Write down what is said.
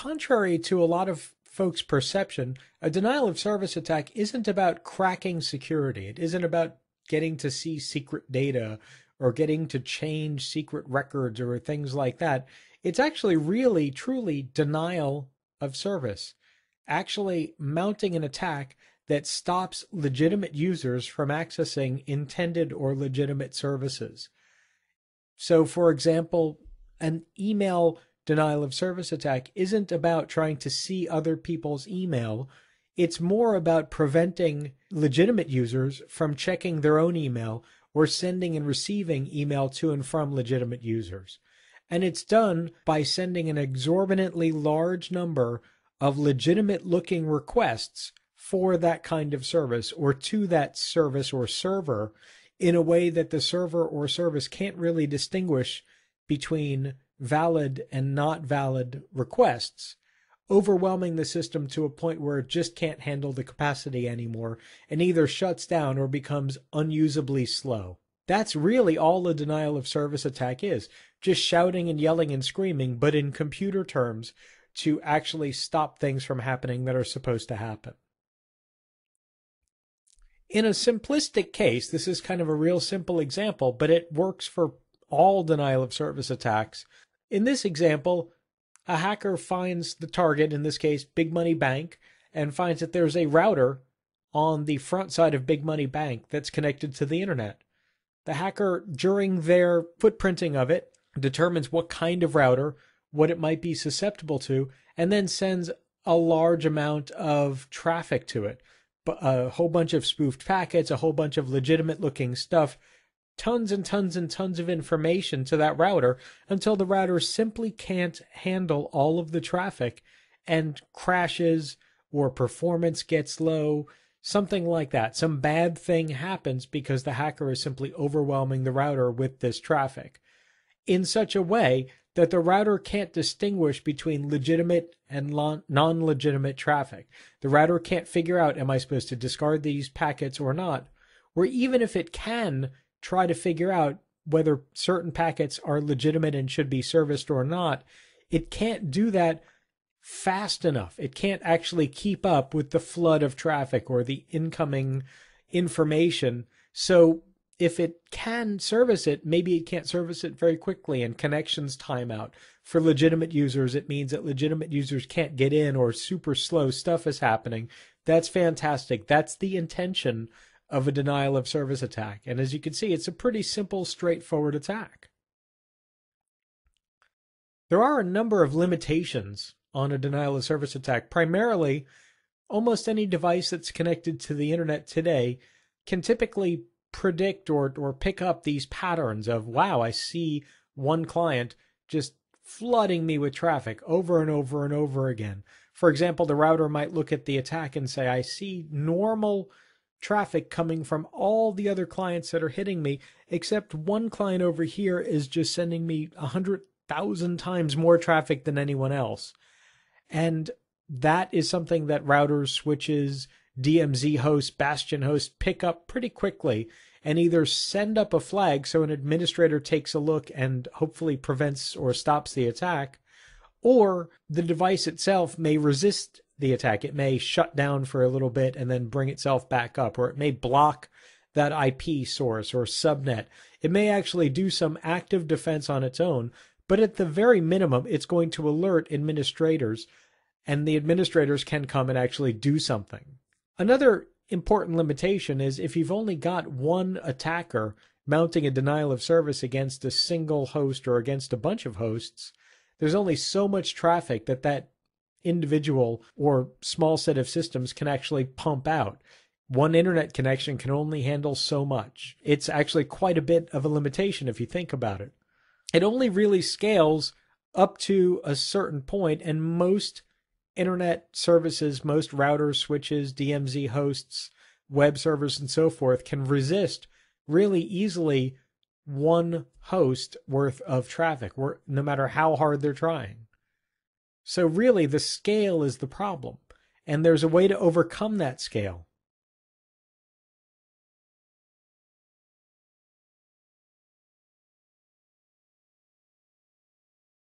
contrary to a lot of folks' perception, a denial of service attack isn't about cracking security. It isn't about getting to see secret data or getting to change secret records or things like that. It's actually really, truly denial of service. Actually mounting an attack that stops legitimate users from accessing intended or legitimate services. So, for example, an email denial of service attack isn't about trying to see other people's email. It's more about preventing legitimate users from checking their own email or sending and receiving email to and from legitimate users. And it's done by sending an exorbitantly large number of legitimate looking requests for that kind of service or to that service or server in a way that the server or service can't really distinguish between valid and not valid requests, overwhelming the system to a point where it just can't handle the capacity anymore and either shuts down or becomes unusably slow. That's really all a denial of service attack is, just shouting and yelling and screaming, but in computer terms, to actually stop things from happening that are supposed to happen. In a simplistic case, this is kind of a real simple example, but it works for all denial of service attacks. In this example, a hacker finds the target, in this case, Big Money Bank, and finds that there's a router on the front side of Big Money Bank that's connected to the internet. The hacker, during their footprinting of it, determines what kind of router, what it might be susceptible to, and then sends a large amount of traffic to it. A whole bunch of spoofed packets, a whole bunch of legitimate looking stuff, tons and tons and tons of information to that router until the router simply can't handle all of the traffic and crashes or performance gets low, something like that. Some bad thing happens because the hacker is simply overwhelming the router with this traffic in such a way that the router can't distinguish between legitimate and non-legitimate traffic. The router can't figure out, am I supposed to discard these packets or not? Or even if it can try to figure out whether certain packets are legitimate and should be serviced or not, it can't do that fast enough. It can't actually keep up with the flood of traffic or the incoming information. So if it can service it, maybe it can't service it very quickly and connections time out. For legitimate users, it means that legitimate users can't get in or super slow stuff is happening. That's fantastic. That's the intention of a denial of service attack. And as you can see, it's a pretty simple, straightforward attack. There are a number of limitations on a denial of service attack. Primarily, almost any device that's connected to the internet today can typically predict or pick up these patterns of, wow, I see one client just flooding me with traffic over and over and over again. For example, the router might look at the attack and say, I see normal traffic coming from all the other clients that are hitting me, except one client over here is just sending me 100,000 times more traffic than anyone else. And that is something that routers, switches, DMZ hosts, Bastion hosts pick up pretty quickly and either send up a flag so an administrator takes a look and hopefully prevents or stops the attack, or the device itself may resist the attack. It may shut down for a little bit and then bring itself back up, or it may block that IP source or subnet. It may actually do some active defense on its own, but at the very minimum, it's going to alert administrators, and the administrators can come and actually do something. Another important limitation is if you've only got one attacker mounting a denial of service against a single host or against a bunch of hosts, there's only so much traffic that individual or small set of systems can actually pump out. One internet connection can only handle so much. It's actually quite a bit of a limitation if you think about it. It only really scales up to a certain point, and most internet services, most routers, switches, DMZ hosts, web servers, and so forth can resist really easily one host worth of traffic, no matter how hard they're trying. So really, the scale is the problem, and there's a way to overcome that scale.